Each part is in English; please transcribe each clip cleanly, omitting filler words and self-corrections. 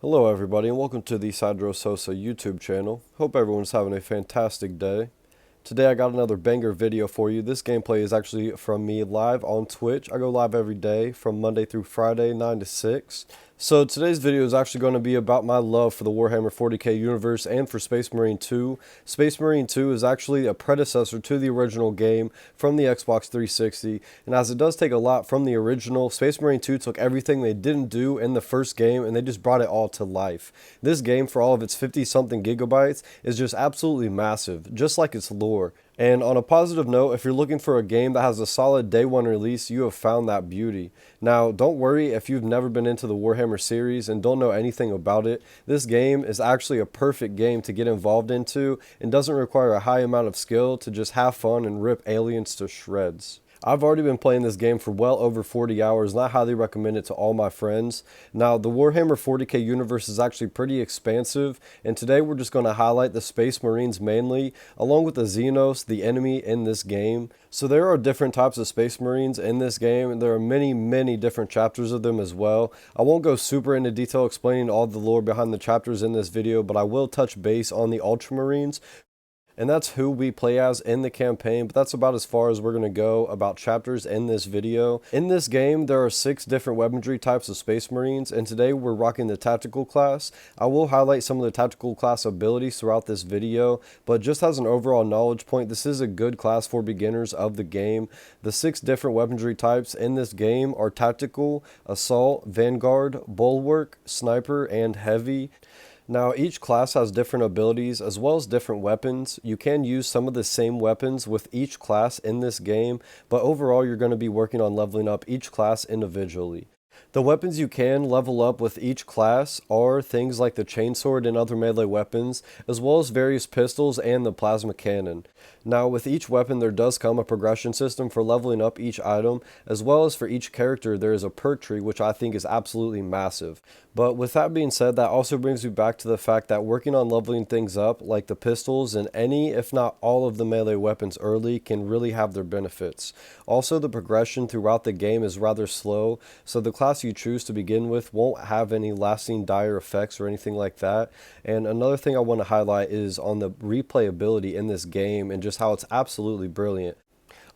Hello everybody and welcome to the Cydro Sosa YouTube channel. Hope everyone's having a fantastic day. Today I got another banger video for you. This gameplay is actually from me live on Twitch. I go live every day from Monday through Friday, 9 to 6. So today's video is actually going to be about my love for the Warhammer 40k universe and for Space Marine 2. Space Marine 2 is actually a predecessor to the original game from the Xbox 360, and as it does take a lot from the original, Space Marine 2 took everything they didn't do in the first game and they just brought it all to life. This game, for all of its 50-something gigabytes, is just absolutely massive, just like its lore. And on a positive note, if you're looking for a game that has a solid day one release, you have found that beauty. Now, don't worry if you've never been into the Warhammer series and don't know anything about it. This game is actually a perfect game to get involved into and doesn't require a high amount of skill to just have fun and rip aliens to shreds. I've already been playing this game for well over 40 hours and I highly recommend it to all my friends. Now, the Warhammer 40k universe is actually pretty expansive, and today we're just going to highlight the Space Marines mainly, along with the Xenos, the enemy in this game. So there are different types of Space Marines in this game, and there are many different chapters of them as well. I won't go super into detail explaining all the lore behind the chapters in this video, but I will touch base on the Ultramarines. And that's who we play as in the campaign, but that's about as far as we're going to go about chapters in this video. In this game, there are 6 different weaponry types of Space Marines, and today we're rocking the Tactical class. I will highlight some of the Tactical class abilities throughout this video, but just as an overall knowledge point, this is a good class for beginners of the game. The 6 different weaponry types in this game are Tactical, Assault, Vanguard, Bulwark, Sniper, and Heavy. Now, each class has different abilities as well as different weapons. You can use some of the same weapons with each class in this game, but overall you're going to be working on leveling up each class individually. The weapons you can level up with each class are things like the chainsword and other melee weapons, as well as various pistols and the plasma cannon. Now, with each weapon there does come a progression system for leveling up each item, as well as for each character there is a perk tree, which I think is absolutely massive. But with that being said, that also brings me back to the fact that working on leveling things up, like the pistols and any, if not all of the melee weapons early, can really have their benefits. Also, the progression throughout the game is rather slow, so the class you choose to begin with won't have any lasting dire effects or anything like that. And another thing I want to highlight is on the replayability in this game and just how it's absolutely brilliant.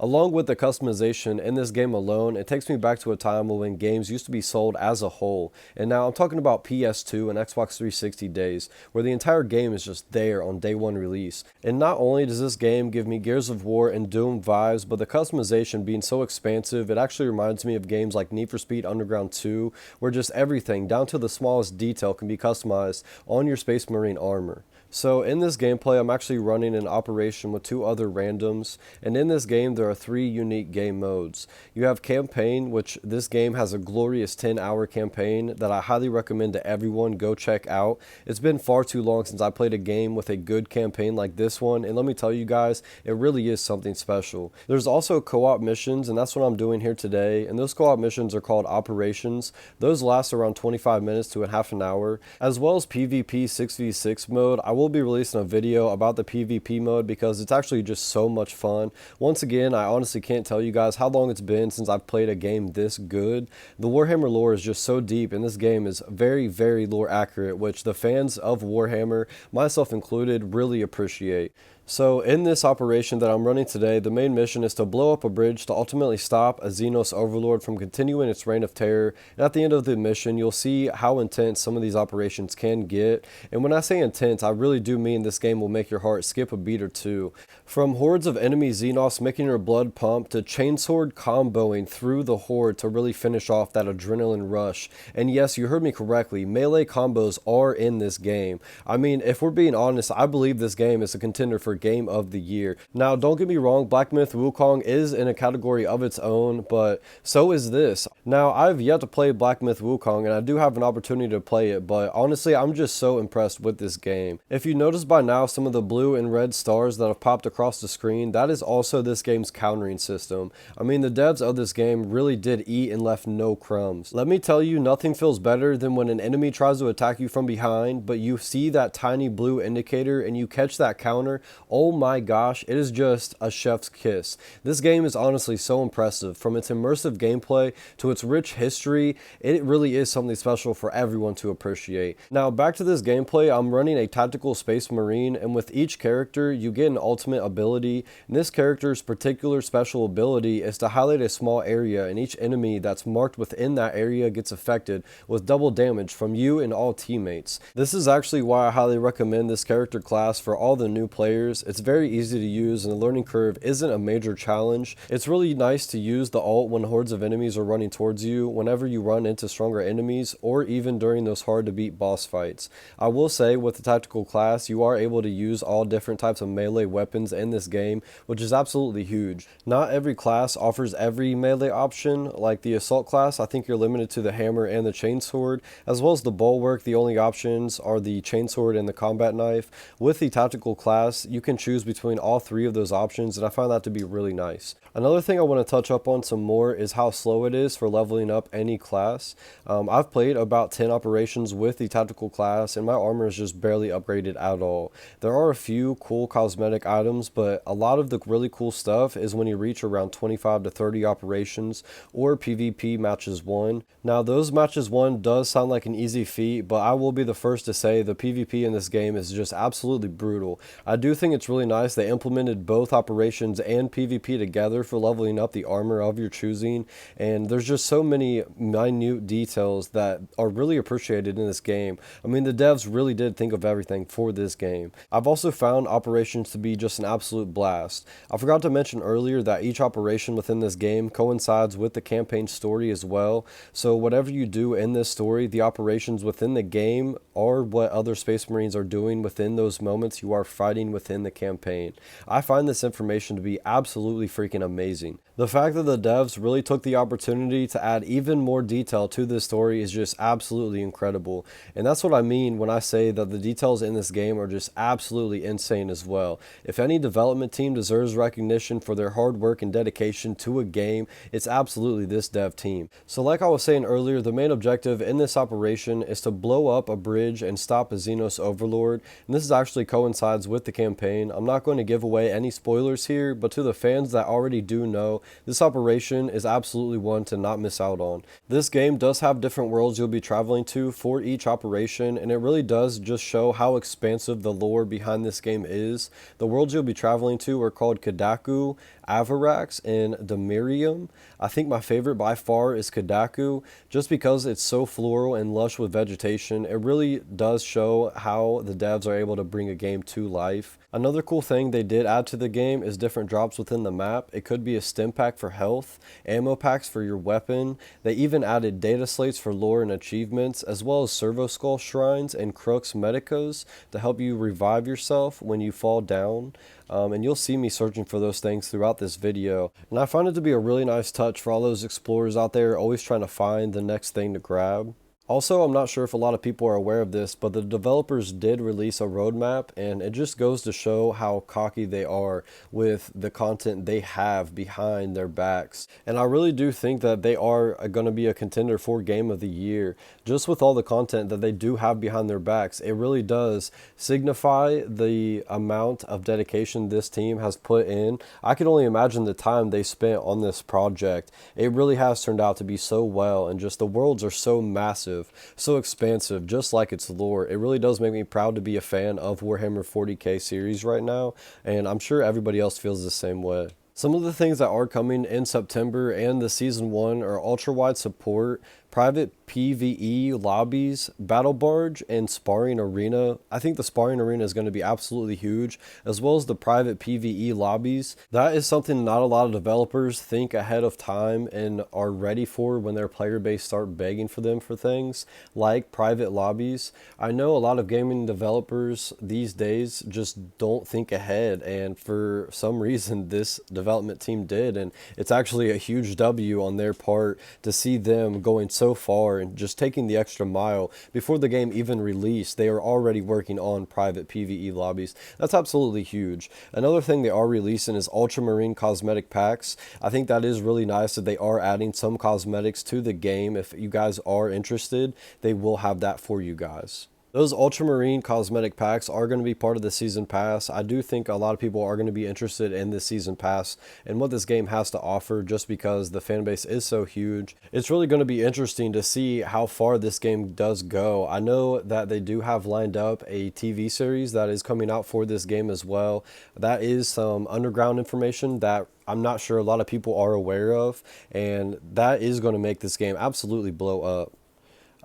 Along with the customization in this game alone, it takes me back to a time when games used to be sold as a whole. And now I'm talking about PS2 and Xbox 360 days, where the entire game is just there on day one release. And not only does this game give me Gears of War and Doom vibes, but the customization being so expansive, it actually reminds me of games like Need for Speed Underground 2, where just everything, down to the smallest detail, can be customized on your Space Marine armor. So in this gameplay, I'm actually running an operation with 2 other randoms, and in this game there are 3 unique game modes. You have campaign, which this game has a glorious 10-hour campaign that I highly recommend to everyone go check out. It's been far too long since I played a game with a good campaign like this one, and let me tell you guys, it really is something special. There's also co-op missions, and that's what I'm doing here today, and those co-op missions are called operations. Those last around 25 minutes to a half an hour, as well as PvP 6v6 mode. I will be releasing a video about the PvP mode because it's actually just so much fun. Once again, I honestly can't tell you guys how long it's been since I've played a game this good. The Warhammer lore is just so deep, and this game is very lore accurate, which the fans of Warhammer, myself included, really appreciate. So in this operation that I'm running today, the main mission is to blow up a bridge to ultimately stop a Xenos overlord from continuing its reign of terror. And at the end of the mission, you'll see how intense some of these operations can get. And when I say intense, I really do mean this game will make your heart skip a beat or two. From hordes of enemy Xenos making your blood pump to chainsword comboing through the horde to really finish off that adrenaline rush. And yes, you heard me correctly, melee combos are in this game. I mean, if we're being honest, I believe this game is a contender for Game of the Year. Now, don't get me wrong, Black Myth Wukong is in a category of its own, but so is this. Now, I've yet to play Black Myth Wukong, and I do have an opportunity to play it, but honestly, I'm just so impressed with this game. If you notice by now some of the blue and red stars that have popped across the screen, that is also this game's countering system. I mean, the devs of this game really did eat and left no crumbs. Let me tell you, nothing feels better than when an enemy tries to attack you from behind, but you see that tiny blue indicator and you catch that counter. Oh my gosh, it is just a chef's kiss. This game is honestly so impressive. From its immersive gameplay to its rich history, it really is something special for everyone to appreciate. Now back to this gameplay, I'm running a tactical space marine, and with each character you get an ultimate ability, and this character's particular special ability is to highlight a small area, and each enemy that's marked within that area gets affected with double damage from you and all teammates. This is actually why I highly recommend this character class for all the new players. It's very easy to use and the learning curve isn't a major challenge. It's really nice to use the ult when hordes of enemies are running towards you, whenever you run into stronger enemies, or even during those hard to beat boss fights. I will say with the tactical class, you are able to use all different types of melee weapons in this game, which is absolutely huge. Not every class offers every melee option. Like the assault class, I think you're limited to the hammer and the chainsword, as well as the bulwark. The only options are the chainsword and the combat knife. With the tactical class, you can choose between all three of those options, and I find that to be really nice. Another thing I want to touch up on some more is how slow it is for leveling up any class. I've played about 10 operations with the tactical class, and my armor is just barely upgraded at all. There are a few cool cosmetic items, but a lot of the really cool stuff is when you reach around 25 to 30 operations or PvP matches won. Now those matches won does sound like an easy feat, but I will be the first to say the PvP in this game is just absolutely brutal. I do think it's really nice they implemented both operations and PvP together for leveling up the armor of your choosing, and there's just so many minute details that are really appreciated in this game. I mean, the devs really did think of everything for this game. I've also found operations to be just an absolute blast. I forgot to mention earlier that each operation within this game coincides with the campaign story as well, so whatever you do in this story, the operations within the game are what other Space Marines are doing within those moments you are fighting within the campaign. I find this information to be absolutely freaking amazing. The fact that the devs really took the opportunity to add even more detail to this story is just absolutely incredible. And that's what I mean when I say that the details in this game are just absolutely insane as well. If any development team deserves recognition for their hard work and dedication to a game, it's absolutely this dev team. So like I was saying earlier, the main objective in this operation is to blow up a bridge and stop a Xenos overlord. And this actually coincides with the campaign. I'm not going to give away any spoilers here, but to the fans that already do know, this operation is absolutely one to not miss out on. This game does have different worlds you'll be traveling to for each operation, and it really does just show how expansive the lore behind this game is. The worlds you'll be traveling to are called Kadaku, Avarax, and Demirium. I think my favorite by far is Kadaku, just because it's so floral and lush with vegetation. It really does show how the devs are able to bring a game to life. Another cool thing they did add to the game is different drops within the map. It could be a stim pack for health, ammo packs for your weapon. They even added data slates for lore and achievements, as well as servo skull shrines and crux medicos to help you revive yourself when you fall down. And you'll see me searching for those things throughout this video. And I find it to be a really nice touch for all those explorers out there always trying to find the next thing to grab. Also, I'm not sure if a lot of people are aware of this, but the developers did release a roadmap, and it just goes to show how cocky they are with the content they have behind their backs. And I really do think that they are going to be a contender for Game of the Year. Just with all the content that they do have behind their backs, it really does signify the amount of dedication this team has put in. I can only imagine the time they spent on this project. It really has turned out to be so well, and just the worlds are so massive, so expansive, just like its lore. It really does make me proud to be a fan of Warhammer 40k series right now, and I'm sure everybody else feels the same way. Some of the things that are coming in September and the Season 1 are ultra-wide support, private PvE lobbies, battle barge, and sparring arena. I think the sparring arena is going to be absolutely huge, as well as the private PvE lobbies. That is something not a lot of developers think ahead of time and are ready for when their player base start begging for them for things like private lobbies. I know a lot of gaming developers these days just don't think ahead, and for some reason this development team did, and it's actually a huge W on their part to see them going so far and just taking the extra mile. Before the game even released, they are already working on private PvE lobbies. That's absolutely huge. Another thing they are releasing is Ultramarine cosmetic packs. I think that is really nice that they are adding some cosmetics to the game. If you guys are interested, they will have that for you guys. Those Ultramarine cosmetic packs are going to be part of the season pass. I do think a lot of people are going to be interested in this season pass and what this game has to offer just because the fan base is so huge. It's really going to be interesting to see how far this game does go. I know that they do have lined up a TV series that is coming out for this game as well. That is some underground information that I'm not sure a lot of people are aware of, and that is going to make this game absolutely blow up.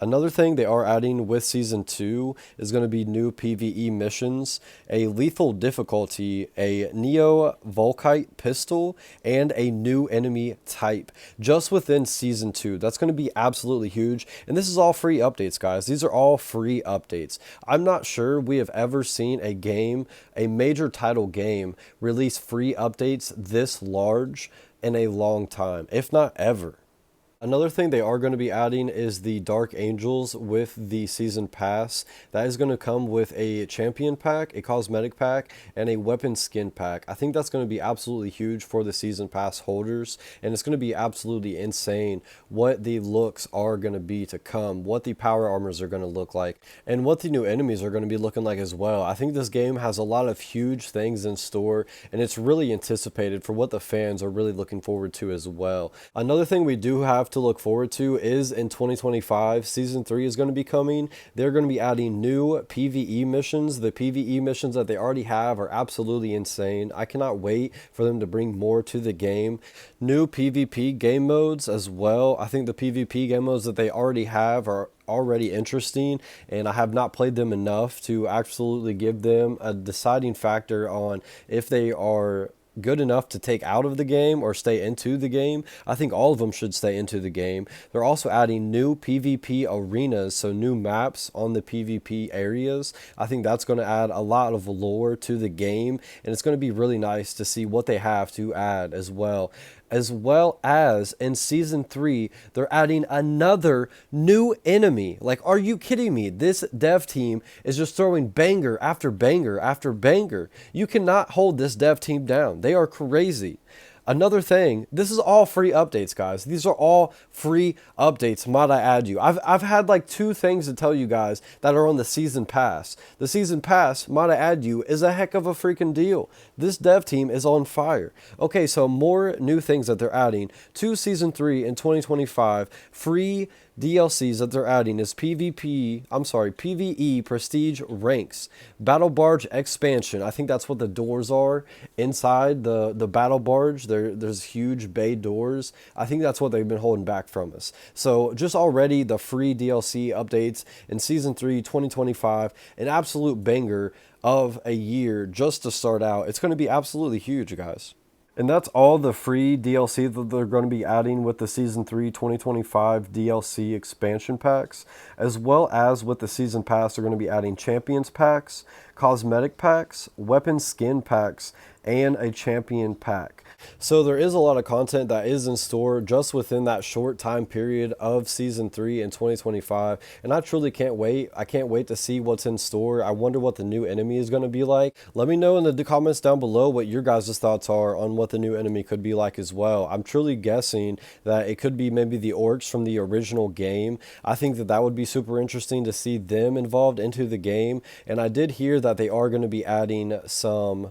Another thing they are adding with Season 2 is going to be new PvE missions, a lethal difficulty, a Neo-Volkite pistol, and a new enemy type just within Season 2. That's going to be absolutely huge, and this is all free updates, guys. These are all free updates. I'm not sure we have ever seen a game, a major title game, release free updates this large in a long time, if not ever. Another thing they are going to be adding is the Dark Angels with the Season Pass. That is going to come with a Champion Pack, a Cosmetic Pack, and a Weapon Skin Pack. I think that's going to be absolutely huge for the Season Pass holders, and it's going to be absolutely insane what the looks are going to be to come, what the power armors are going to look like, and what the new enemies are going to be looking like as well. I think this game has a lot of huge things in store, and it's really anticipated for what the fans are really looking forward to as well. Another thing we do have to look forward to is in 2025, Season 3 is going to be coming. They're going to be adding new PvE missions. The PvE missions that they already have are absolutely insane. I cannot wait for them to bring more to the game. New PvP game modes as well. I think the PvP game modes that they already have are already interesting, and I have not played them enough to absolutely give them a deciding factor on if they are good enough to take out of the game or stay into the game. I think all of them should stay into the game. They're also adding new PvP arenas, so new maps on the PvP areas. I think that's going to add a lot of lore to the game, and it's going to be really nice to see what they have to add as well. As well as in Season 3, they're adding another new enemy. Like, are you kidding me? This dev team is just throwing banger after banger after banger. You cannot hold this dev team down. They are crazy. Another thing, this is all free updates, guys. These are all free updates, might I add you. I've had like 2 things to tell you guys that are on the Season Pass. The Season Pass, might I add you, is a heck of a freaking deal. This dev team is on fire. Okay, so more new things that they're adding to Season 3 in 2025. Free DLCs that they're adding is PvE Prestige Ranks, Battle Barge Expansion. I think that's what the doors are inside the Battle Barge. There's huge bay doors. I think that's what they've been holding back from us. So just already the free DLC updates in Season 3 2025, an absolute banger of a year just to start out. It's going to be absolutely huge, guys. And that's all the free DLC that they're going to be adding with the Season 3 2025 DLC expansion packs, as well as with the Season Pass, they're going to be adding Champions packs, Cosmetic packs, Weapon Skin packs, and a Champion pack. So there is a lot of content that is in store just within that short time period of Season 3 in 2025, and I truly can't wait. I can't wait to see what's in store. I wonder what the new enemy is going to be like. Let me know in the comments down below what your guys' thoughts are on what the new enemy could be like as well. I'm truly guessing that it could be maybe the orcs from the original game. I think that that would be super interesting to see them involved into the game, and I did hear that they are going to be adding some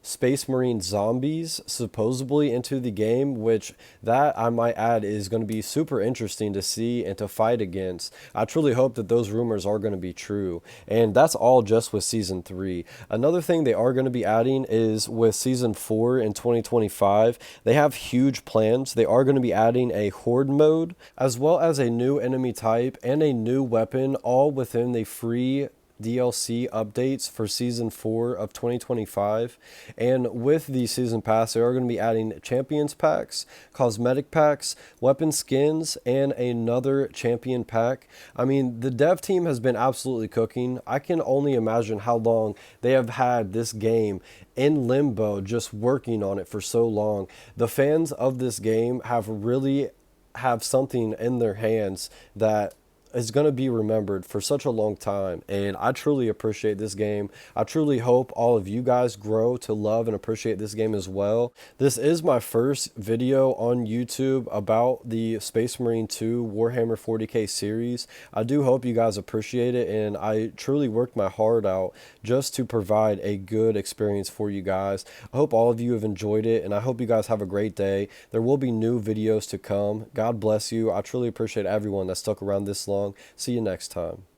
Space Marine zombies supposedly into the game, which that I might add is going to be super interesting to see and to fight against. I truly hope that those rumors are going to be true, and that's all just with Season 3. Another thing they are going to be adding is with Season 4 in 2025, they have huge plans. They are going to be adding a horde mode, as well as a new enemy type and a new weapon, all within the free DLC updates for Season 4 of 2025. And with the Season Pass, they are going to be adding Champions packs, Cosmetic packs, Weapon skins, and another Champion pack. I mean, the dev team has been absolutely cooking. I can only imagine how long they have had this game in limbo, just working on it for so long. The fans of this game have really have something in their hands that is going to be remembered for such a long time. And I truly appreciate this game. I truly hope all of you guys grow to love and appreciate this game as well. This is my first video on YouTube about the Space Marine 2 Warhammer 40K series. I do hope you guys appreciate it, and I truly worked my heart out just to provide a good experience for you guys. I hope all of you have enjoyed it, and I hope you guys have a great day. There will be new videos to come. God bless you. I truly appreciate everyone that stuck around this long. See you next time.